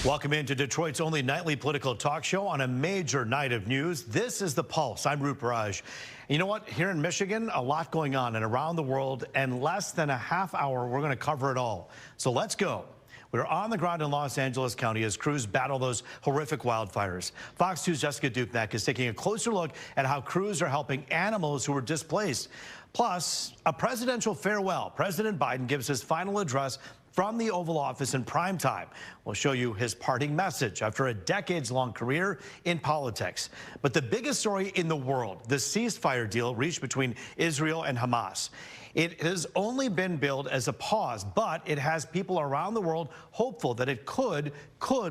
Welcome into Detroit's only nightly political talk show on a major night of news. This is The Pulse. I'm Rabbi. You know what? Here in Michigan, a lot going on, and around the world, and less than a half hour, we're going to cover it all. So let's go. We're on the ground in Los Angeles County as crews battle those horrific wildfires. Fox 2's Jessica Dupnack is taking a closer look at how crews are helping animals who were displaced. Plus, a presidential farewell. President Biden gives his final address from the Oval Office in prime time. We'll show you his parting message after a decades-long career in politics. But the biggest story in the world, the ceasefire deal reached between Israel and Hamas. It has only been billed as a pause, but it has people around the world hopeful that it could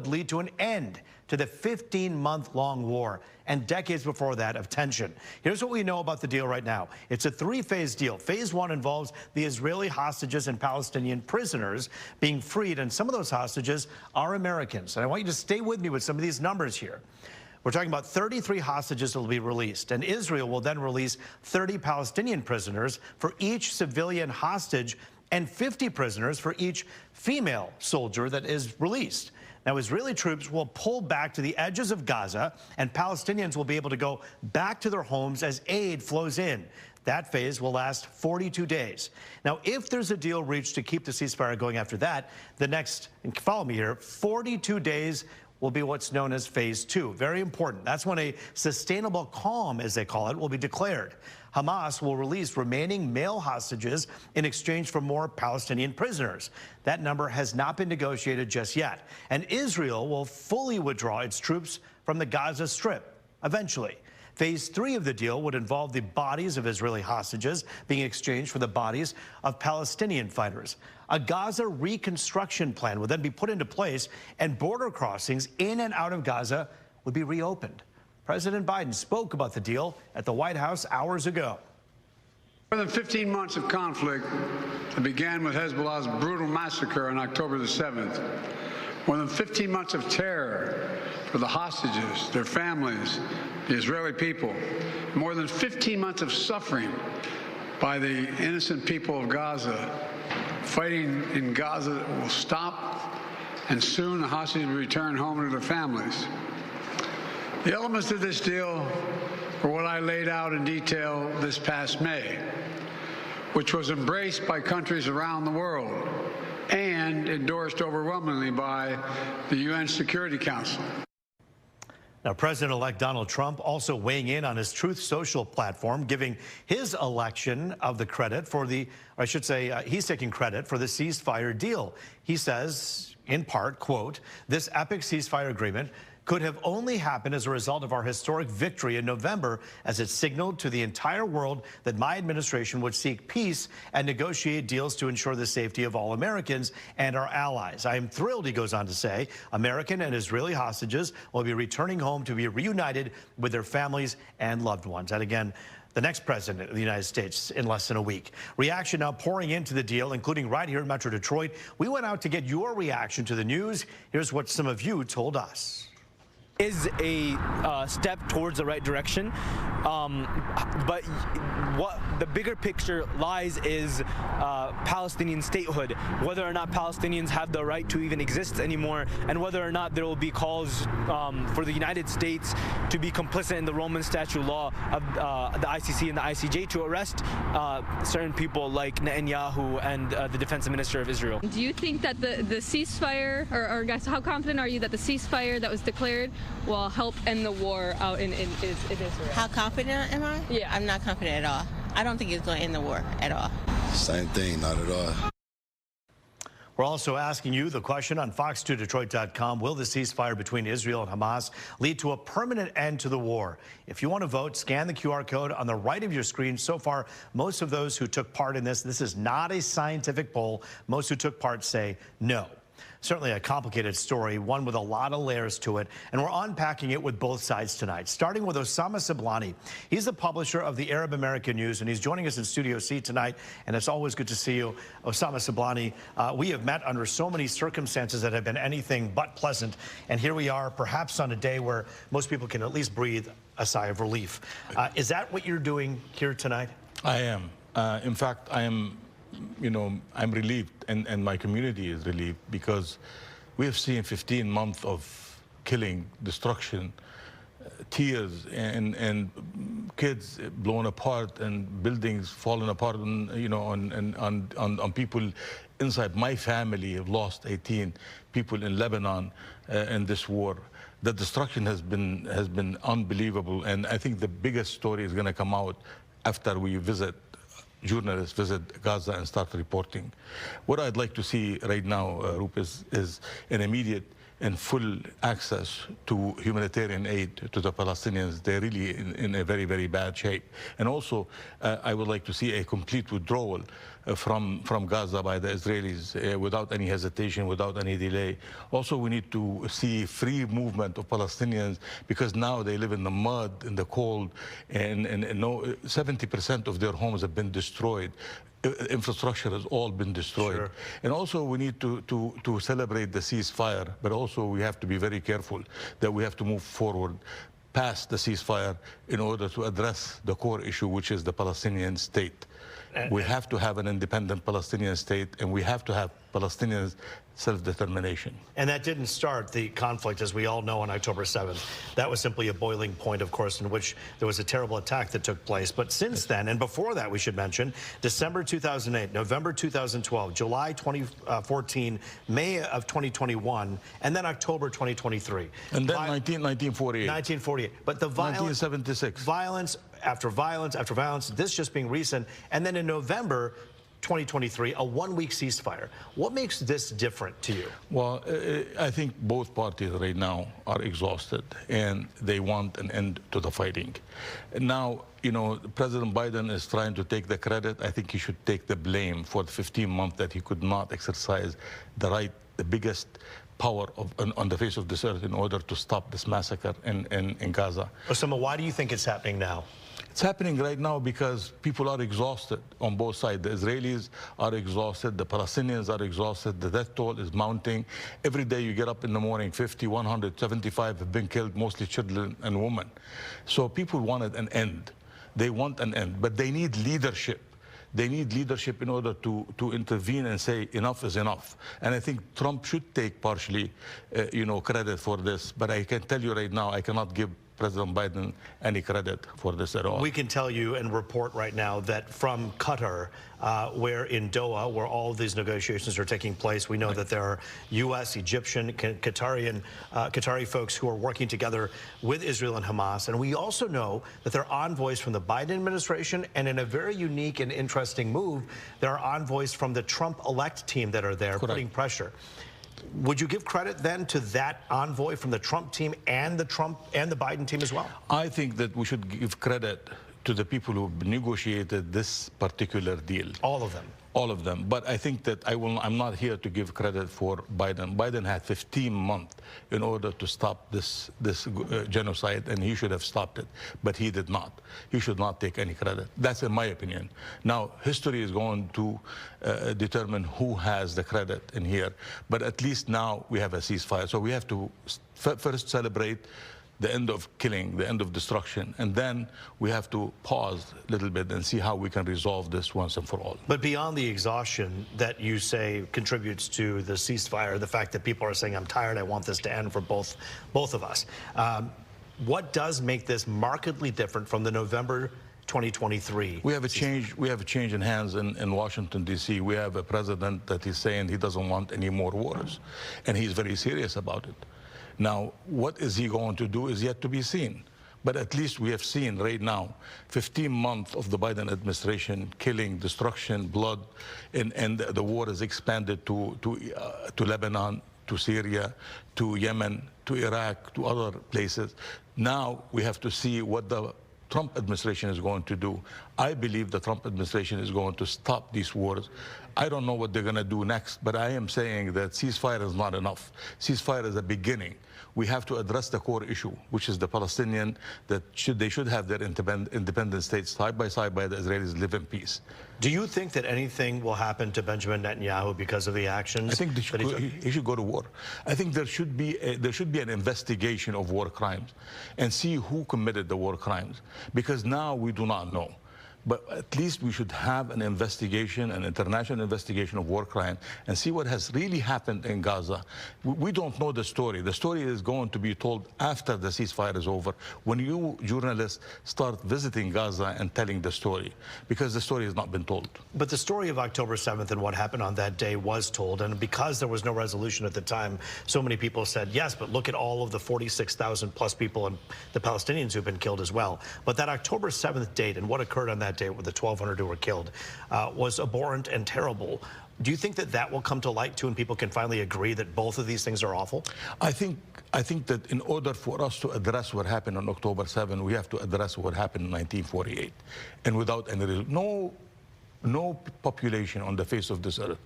lead to an end to the 15-month-long war and decades before that of tension. Here's what we know about the deal right now. It's a three-phase deal. Phase one involves the Israeli hostages and Palestinian prisoners being freed, and some of those hostages are Americans. And I want you to stay with me with some of these numbers here. We're talking about 33 hostages that will be released, and Israel will then release 30 Palestinian prisoners for each civilian hostage and 50 prisoners for each female soldier that is released. Now, Israeli troops will pull back to the edges of Gaza, and Palestinians will be able to go back to their homes as aid flows in. That phase will last 42 days. Now, if there's a deal reached to keep the ceasefire going after that, the next, and follow me here, 42 days will be what's known as phase two. Very important. That's when a sustainable calm, as they call it, will be declared. Hamas will release remaining male hostages in exchange for more Palestinian prisoners. That number has not been negotiated just yet. And Israel will fully withdraw its troops from the Gaza Strip eventually. Phase three of the deal would involve the bodies of Israeli hostages being exchanged for the bodies of Palestinian fighters. A Gaza reconstruction plan would then be put into place, and border crossings in and out of Gaza would be reopened. President Biden spoke about the deal at the White House hours ago. More than 15 months of conflict that began with Hezbollah's brutal massacre on October the 7th. More than 15 months of terror for the hostages, their families, the Israeli people. More than 15 months of suffering by the innocent people of Gaza. Fighting in Gaza will stop, and soon the hostages will return home to their families. The elements of this deal were what I laid out in detail this past May, which was embraced by countries around the world and endorsed overwhelmingly by the UN Security Council. Now, President-elect Donald Trump also weighing in on his Truth Social platform, giving his election of the credit for the, or I should say, he's taking credit for the ceasefire deal. He says, in part, quote, "This epic ceasefire agreement could have only happened as a result of our historic victory in November, as it signaled to the entire world that my administration would seek peace and negotiate deals to ensure the safety of all Americans and our allies. I am thrilled," he goes on to say, "American and Israeli hostages will be returning home to be reunited with their families and loved ones." And again, the next president of the United States in less than a week. Reaction now pouring into the deal, including right here in Metro Detroit. We went out to get your reaction to the news. Here's what some of you told us. Is a step towards the right direction, but what the bigger picture lies is Palestinian statehood, whether or not Palestinians have the right to even exist anymore, and whether or not there will be calls for the United States to be complicit in the Roman statute law of the ICC and the ICJ to arrest certain people like Netanyahu and the defense minister of Israel. Do you think that the ceasefire, or guys, how confident are you that the ceasefire that was declared will help end the war out in Israel? How confident am I? Yeah. I'm not confident at all. I don't think it's going to end the war at all. Same thing, not at all. We're also asking you the question on fox2detroit.com. Will the ceasefire between Israel and Hamas lead to a permanent end to the war? If you want to vote, scan the QR code on the right of your screen. So far, most of those who took part in this is not a scientific poll. Most who took part say no. Certainly a complicated story, one with a lot of layers to it, and we're unpacking it with both sides tonight, starting with Osama Siblani. He's the publisher of the Arab American News, and he's joining us in Studio C tonight, and it's always good to see you. Osama Siblani, we have met under so many circumstances that have been anything but pleasant, and here we are, perhaps on a day where most people can at least breathe a sigh of relief. Is that what you're doing here tonight? I am. In fact, I am, I'm relieved, and my community is relieved, because We have seen 15 months of killing, destruction, tears, and kids blown apart, and buildings falling apart, and, you know, on people inside. My family have lost 18 people in Lebanon in this war. The destruction has been unbelievable, and I think the biggest story is going to come out after we journalists visit Gaza and start reporting. What I'd like to see right now, Rup, is an immediate and full access to humanitarian aid to the Palestinians. They're really in a very, very bad shape. And also, I would like to see a complete withdrawal from Gaza by the Israelis without any hesitation, without any delay. Also, we need to see free movement of Palestinians, because now they live in the mud, in the cold, and 70% of their homes have been destroyed. Infrastructure has all been destroyed. Sure. And also we need to celebrate the ceasefire, but also we have to be very careful that we have to move forward past the ceasefire in order to address the core issue, which is the Palestinian state. We have to have an independent Palestinian state, and we have to have Palestinians' self-determination. And that didn't start the conflict, as we all know, on October 7th. That was simply a boiling point, of course, in which there was a terrible attack that took place. But since then, and before that, we should mention, December 2008, November 2012, July 2014, May of 2021, and then October 2023. And then 1948. 1948. But the 1976. Violence after violence after violence, this just being recent. And then in November 2023, a one-week ceasefire. What makes this different to you? Well, I think both parties right now are exhausted, and they want an end to the fighting. And now, you know, President Biden is trying to take the credit. I think he should take the blame for the 15 months that he could not exercise the biggest power on the face of this earth in order to stop this massacre in Gaza. Osama, why do you think it's happening now? It's happening right now because people are exhausted on both sides. The Israelis are exhausted, the Palestinians are exhausted, the death toll is mounting. Every day you get up in the morning, 50, 175 have been killed, mostly children and women. So people wanted an end. They want an end, but they need leadership. They need leadership in order to intervene and say enough is enough. And I think Trump should take partially, credit for this. But I can tell you right now, I cannot give President Biden any credit for this at all. We can tell you and report right now that from Qatar, where in Doha, where all of these negotiations are taking place, we know that there are U.S., Egyptian, Qatari folks who are working together with Israel and Hamas. And we also know that there are envoys from the Biden administration, and in a very unique and interesting move, there are envoys from the Trump-elect team that are there. Correct. Putting pressure. Would you give credit then to that envoy from the Trump team and the Biden team as well? I think that we should give credit to the people who negotiated this particular deal. All of them. All of them. But I think that I'm not here to give credit for Biden. Biden had 15 months in order to stop this genocide, and he should have stopped it. But he did not. He should not take any credit. That's in my opinion. Now, history is going to determine who has the credit in here. But at least now we have a ceasefire. So we have to first celebrate the end of killing, the end of destruction, and then we have to pause a little bit and see how we can resolve this once and for all. But beyond the exhaustion that you say contributes to the ceasefire, the fact that people are saying, I'm tired, I want this to end for both of us, what does make this markedly different from the November 2023? We have a change. We have a change in hands in Washington, D.C. We have a president that is saying he doesn't want any more wars, and he's very serious about it. Now, what is he going to do is yet to be seen. But at least we have seen right now 15 months of the Biden administration killing, destruction, blood, and the war has expanded to Lebanon, to Syria, to Yemen, to Iraq, to other places. Now we have to see what the Trump administration is going to do. I believe the Trump administration is going to stop these wars. I don't know what they're going to do next, but I am saying that ceasefire is not enough. Ceasefire is a beginning. We have to address the core issue, which is the Palestinian, that they should have their independent states side by side by the Israelis, live in peace. Do you think that anything will happen to Benjamin Netanyahu because of the actions? I think he should go to war. I think there should be an investigation of war crimes and see who committed the war crimes, because now we do not know. but at least we should have an investigation, an international investigation of war crime, and see what has really happened in Gaza. We don't know the story. The story is going to be told after the ceasefire is over, when you journalists start visiting Gaza and telling the story, because the story has not been told. But the story of October 7th and what happened on that day was told, and because there was no resolution at the time, so many people said, yes, but look at all of the 46,000 plus people and the Palestinians who've been killed as well. But that October 7th date and what occurred on that day with the 1,200 who were killed was abhorrent and terrible. Do you think that that will come to light too, and people can finally agree that both of these things are awful? I think that in order for us to address what happened on October 7, we have to address what happened in 1948, and without any no population on the face of this earth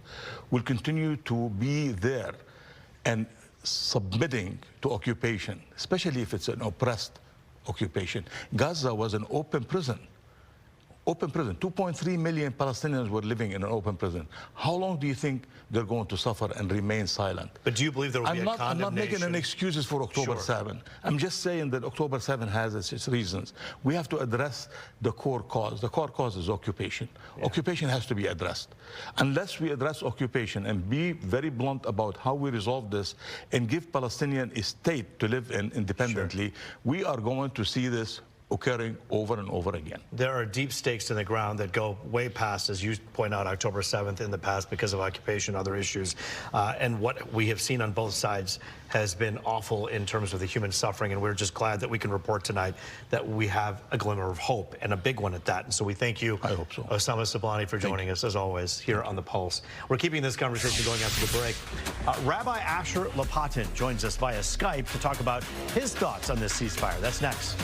will continue to be there and submitting to occupation, especially if it's an oppressed occupation. Gaza was an open prison. Open prison. 2.3 million Palestinians were living in an open prison. How long do you think they're going to suffer and remain silent? But do you believe there will be a condemnation? I'm not making any excuses for October 7. I'm just saying that October 7 has its reasons. We have to address the core cause. The core cause is occupation. Yeah. Occupation has to be addressed. Unless we address occupation and be very blunt about how we resolve this and give Palestinian a state to live in independently, we are going to see this occurring over and over again. There are deep stakes in the ground that go way past, as you point out, October 7th in the past because of occupation, other issues. And what we have seen on both sides has been awful in terms of the human suffering. And we're just glad that we can report tonight that we have a glimmer of hope, and a big one at that. And so we thank you, I hope so, Osama Sablani, for joining us, as always, here on The Pulse. We're keeping this conversation going after the break. Rabbi Asher Lopatin joins us via Skype to talk about his thoughts on this ceasefire. That's next.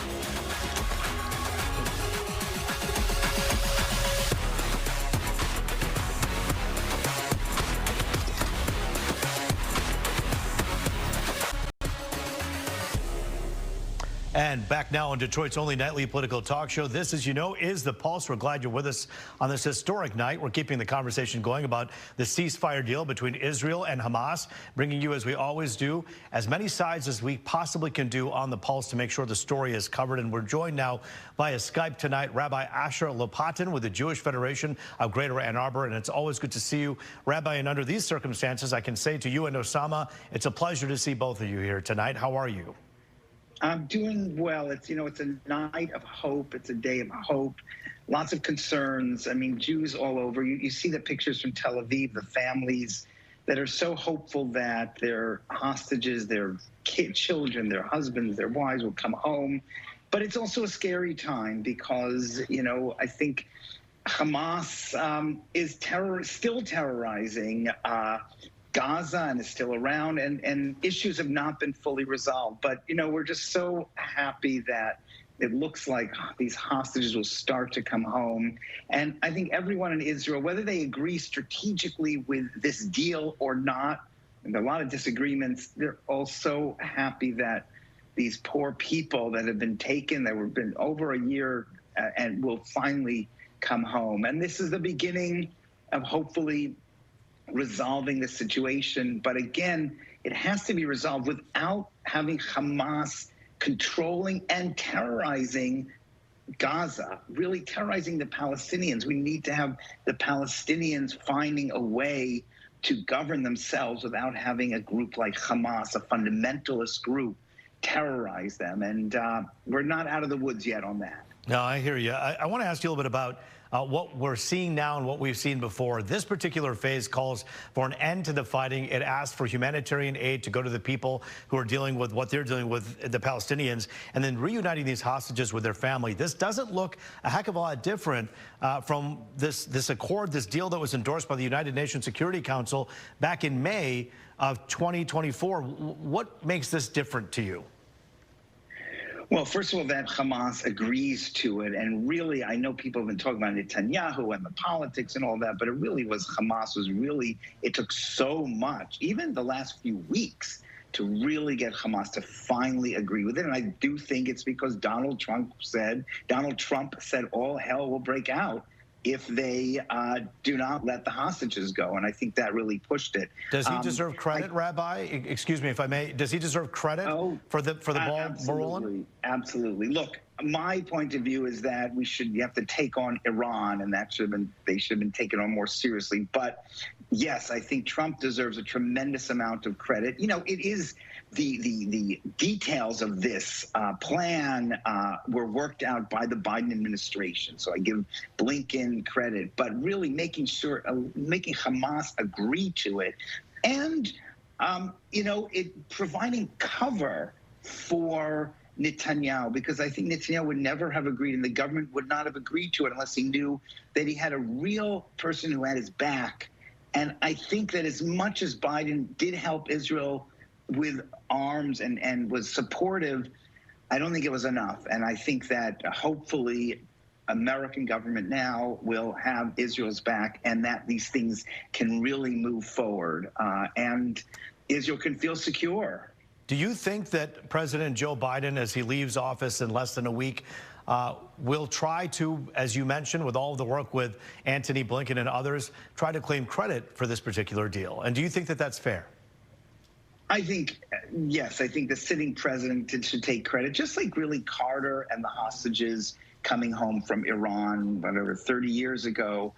And back now on Detroit's only nightly political talk show. This, as you know, is The Pulse. We're glad you're with us on this historic night. We're keeping the conversation going about the ceasefire deal between Israel and Hamas, bringing you, as we always do, as many sides as we possibly can do on The Pulse to make sure the story is covered. And we're joined now via Skype tonight, Rabbi Asher Lopatin with the Jewish Federation of Greater Ann Arbor. And it's always good to see you, Rabbi. And under these circumstances, I can say to you and Osama, it's a pleasure to see both of you here tonight. How are you? I'm doing well. It's a night of hope. It's a day of hope. Lots of concerns. I mean, Jews all over. You see the pictures from Tel Aviv, the families that are so hopeful that their hostages, their children, their husbands, their wives will come home. But it's also a scary time because, I think Hamas is still terrorizing Gaza and is still around, and issues have not been fully resolved. But, we're just so happy that it looks like these hostages will start to come home. And I think everyone in Israel, whether they agree strategically with this deal or not, and there are a lot of disagreements, they're also happy that these poor people that have been taken, that have been over a year, and will finally come home. And this is the beginning of hopefully resolving the situation. But again, it has to be resolved without having Hamas controlling and terrorizing Gaza, really terrorizing the Palestinians. We need to have the Palestinians finding a way to govern themselves without having a group like Hamas, a fundamentalist group, terrorize them. And we're not out of the woods yet on that. No, I hear you. I want to ask you a little bit about what we're seeing now and what we've seen before. This particular phase calls for an end to the fighting. It asks for humanitarian aid to go to the people who are dealing with what they're dealing with, the Palestinians, and then reuniting these hostages with their family. This doesn't look a heck of a lot different from this accord, this deal that was endorsed by the United Nations Security Council back in May of 2024. What makes this different to you? Well, first of all, that Hamas agrees to it. And really, I know people have been talking about Netanyahu and the politics and all that, but it really was Hamas it took so much, even the last few weeks, to really get Hamas to finally agree with it. And I do think it's because Donald Trump said all hell will break out if they do not let the hostages go. And I think that really pushed it. Does he deserve credit, Rabbi? Excuse me if I may. Does he deserve credit for the ball rolling? Absolutely. Look, my point of view is that you have to take on Iran, and they should have been taken on more seriously. But yes, I think Trump deserves a tremendous amount of credit. You know, it is the details of this plan were worked out by the Biden administration. So I give Blinken credit, but really making Hamas agree to it, and you know, providing cover for Netanyahu, because I think Netanyahu would never have agreed, and the government would not have agreed to it unless he knew that he had a real person who had his back. And I think that as much as Biden did help Israel with arms and was supportive, I don't think it was enough. And I think that hopefully American government now will have Israel's back, and that these things can really move forward, and Israel can feel secure. Do you think that President Joe Biden, as he leaves office in less than a week, will try to, as you mentioned, with all of the work with Antony Blinken and others, try to claim credit for this particular deal? And do you think that that's fair? I think, yes, I think the sitting president should take credit, just like really Carter and the hostages coming home from Iran, whatever, 30 years ago,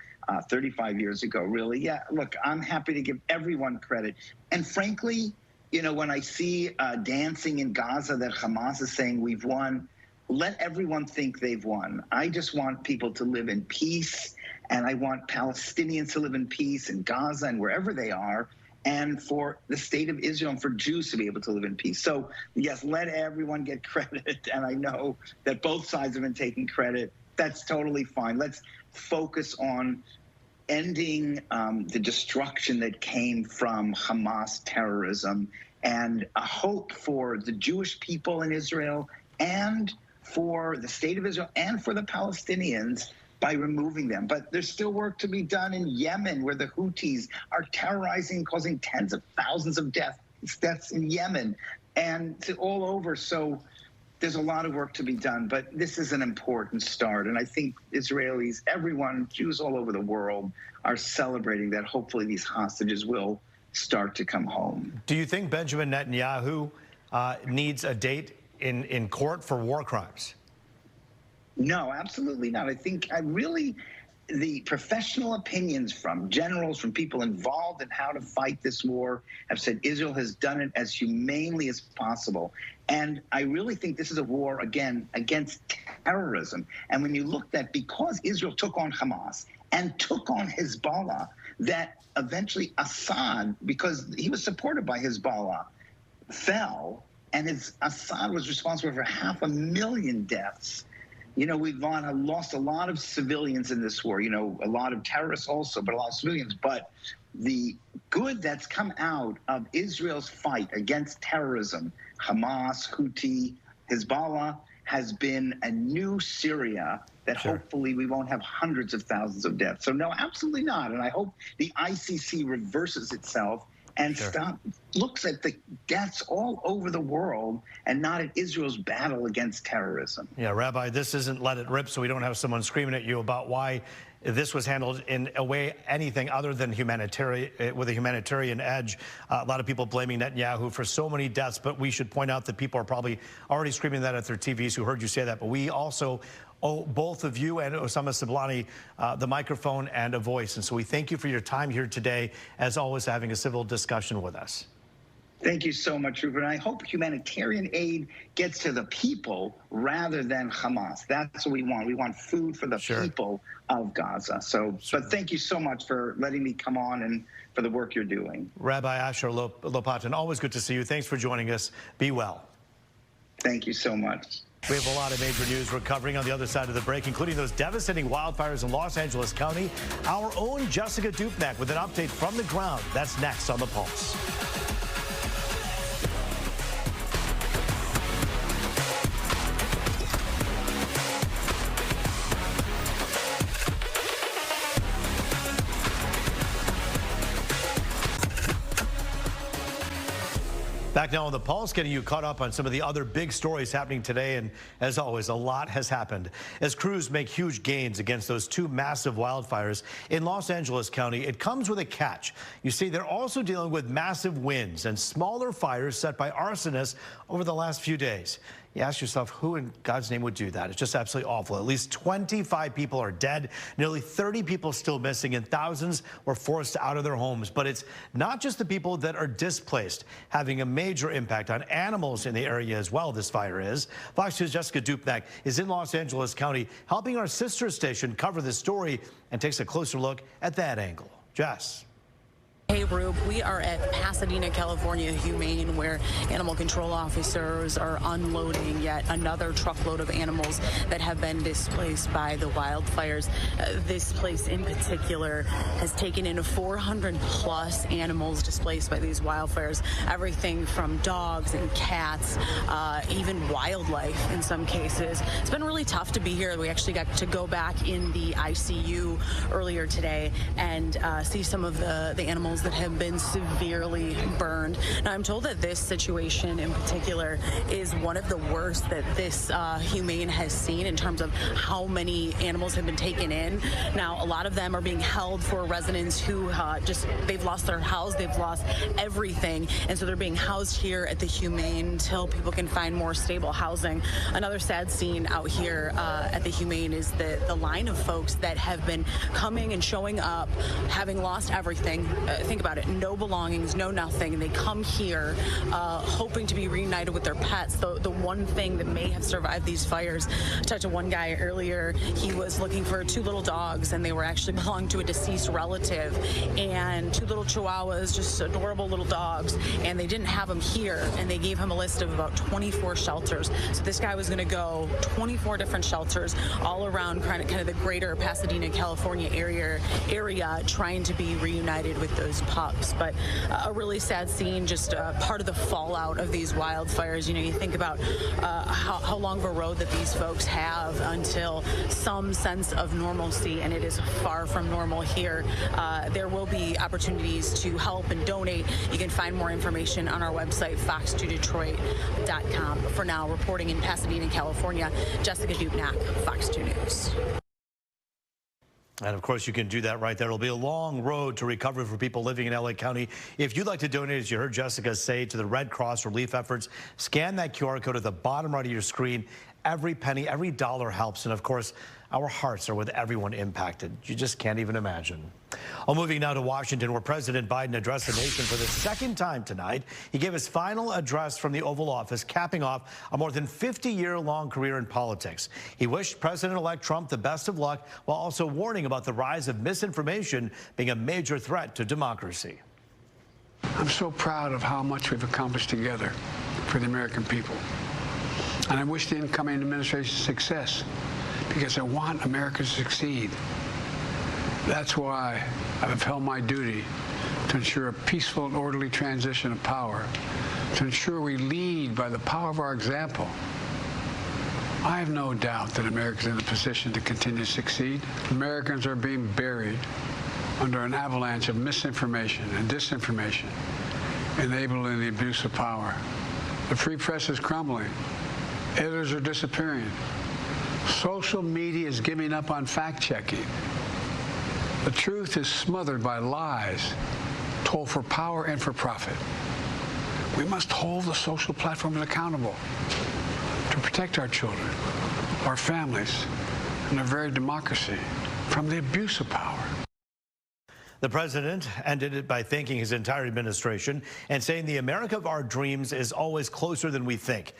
35 years ago, really. Yeah, look, I'm happy to give everyone credit. And frankly, you know, when I see dancing in Gaza that Hamas is saying we've won, let everyone think they've won. I just want people to live in peace, and I want Palestinians to live in peace in Gaza and wherever they are, and for the state of Israel and for Jews to be able to live in peace. So, yes, let everyone get credit, and I know that both sides have been taking credit. That's totally fine. Let's focus on ending the destruction that came from Hamas terrorism, and a hope for the Jewish people in Israel and for the state of Israel and for the Palestinians by removing them. But there's still work to be done in Yemen, where the Houthis are terrorizing, causing tens of thousands of deaths in Yemen and all over. So there's a lot of work to be done, but this is an important start. And I think Israelis, everyone, Jews all over the world, are celebrating that hopefully these hostages will start to come home. Do you think Benjamin Netanyahu needs a date in court for war crimes? No, absolutely not. I think the professional opinions from generals, from people involved in how to fight this war, have said Israel has done it as humanely as possible. And I really think this is a war, again, against terrorism. And when you look at, because Israel took on Hamas and took on Hezbollah, that eventually Assad, because he was supported by Hezbollah, fell, and Assad was responsible for 500,000 deaths. You know, we've lost a lot of civilians in this war, you know, a lot of terrorists also, but a lot of civilians. But the good that's come out of Israel's fight against terrorism, Hamas, Houthi, Hezbollah, has been a new Syria that hopefully we won't have hundreds of thousands of deaths. So no, absolutely not. And I hope the ICC reverses itself and looks at the deaths all over the world and not at Israel's battle against terrorism. Yeah, Rabbi, this isn't let it rip, so we don't have someone screaming at you about why this was handled in a way anything other than humanitarian, with a humanitarian edge. A lot of people blaming Netanyahu for so many deaths, but we should point out that people are probably already screaming that at their TVs who heard you say that. But we also owe both of you and Osama Siblani the microphone and a voice. And so we thank you for your time here today, as always, having a civil discussion with us. Thank you so much, Rupert. And I hope humanitarian aid gets to the people rather than Hamas. That's what we want. We want food for the people of Gaza. So, but thank you so much for letting me come on and for the work you're doing. Rabbi Asher Lopatin, always good to see you. Thanks for joining us. Be well. Thank you so much. We have a lot of major news we're covering on the other side of the break, including those devastating wildfires in Los Angeles County. Our own Jessica Dupnack with an update from the ground. That's next on The Pulse. Back now on The Pulse, getting you caught up on some of the other big stories happening today. And as always, a lot has happened. As crews make huge gains against those two massive wildfires in Los Angeles County, it comes with a catch. You see, they're also dealing with massive winds and smaller fires set by arsonists over the last few days. You ask yourself, who in God's name would do that? It's just absolutely awful. At least 25 people are dead, nearly 30 people still missing, and thousands were forced out of their homes. But it's not just the people that are displaced, having a major impact on animals in the area as well, this fire is. Fox News' Jessica Dupnack is in Los Angeles County, helping our sister station cover this story and takes a closer look at that angle. Jess. Hey, Rube, we are at Pasadena, California Humane, where animal control officers are unloading yet another truckload of animals that have been displaced by the wildfires. This place in particular has taken in 400+ animals displaced by these wildfires, everything from dogs and cats, even wildlife in some cases. It's been really tough to be here. We actually got to go back in the ICU earlier today and see some of the animals that have been severely burned. Now, I'm told that this situation in particular is one of the worst that this Humane has seen in terms of how many animals have been taken in. Now, a lot of them are being held for residents who they've lost their house, they've lost everything, and so they're being housed here at the Humane until people can find more stable housing. Another sad scene out here at the Humane is the line of folks that have been coming and showing up, having lost everything. Think about it, no belongings, no nothing, and they come here hoping to be reunited with their pets, the one thing that may have survived these fires. I talked to one guy earlier. He was looking for 2 little dogs, and they were actually belonged to a deceased relative, and 2 little chihuahuas, just adorable little dogs, and they didn't have them here, and they gave him a list of about 24 shelters. So this guy was going to go 24 different shelters all around kind of the greater Pasadena, California area trying to be reunited with those pups. But a really sad scene, just part of the fallout of these wildfires. You know, you think about how long of a road that these folks have until some sense of normalcy, and it is far from normal here. There will be opportunities to help and donate. You can find more information on our website, fox2detroit.com. For now, reporting in Pasadena, California, Jessica Dupnack, Fox 2 News. And of course, you can do that right there. It'll be a long road to recovery for people living in LA County. If you'd like to donate, as you heard Jessica say, to the Red Cross relief efforts, scan that QR code at the bottom right of your screen. Every penny, every dollar helps. And of course, our hearts are with everyone impacted. You just can't even imagine. Well, moving now to Washington, where President Biden addressed the nation for the second time tonight. He gave his final address from the Oval Office, capping off a more than 50-year-long career in politics. He wished President-elect Trump the best of luck, while also warning about the rise of misinformation being a major threat to democracy. I'm so proud of how much we've accomplished together for the American people. And I wish the incoming administration success, because I want America to succeed. That's why I've upheld my duty to ensure a peaceful and orderly transition of power, to ensure we lead by the power of our example. I have no doubt that America is in a position to continue to succeed. Americans are being buried under an avalanche of misinformation and disinformation, enabling the abuse of power. The free press is crumbling. Editors are disappearing. Social media is giving up on fact-checking. The truth is smothered by lies told for power and for profit. We must hold the social platforms accountable to protect our children, our families, and our very democracy from the abuse of power. The president ended it by thanking his entire administration and saying the America of our dreams is always closer than we think.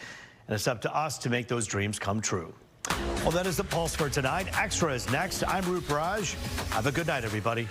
And it's up to us to make those dreams come true. Well, that is the Pulse for tonight. Extra is next. I'm Rupert. Have a good night, everybody.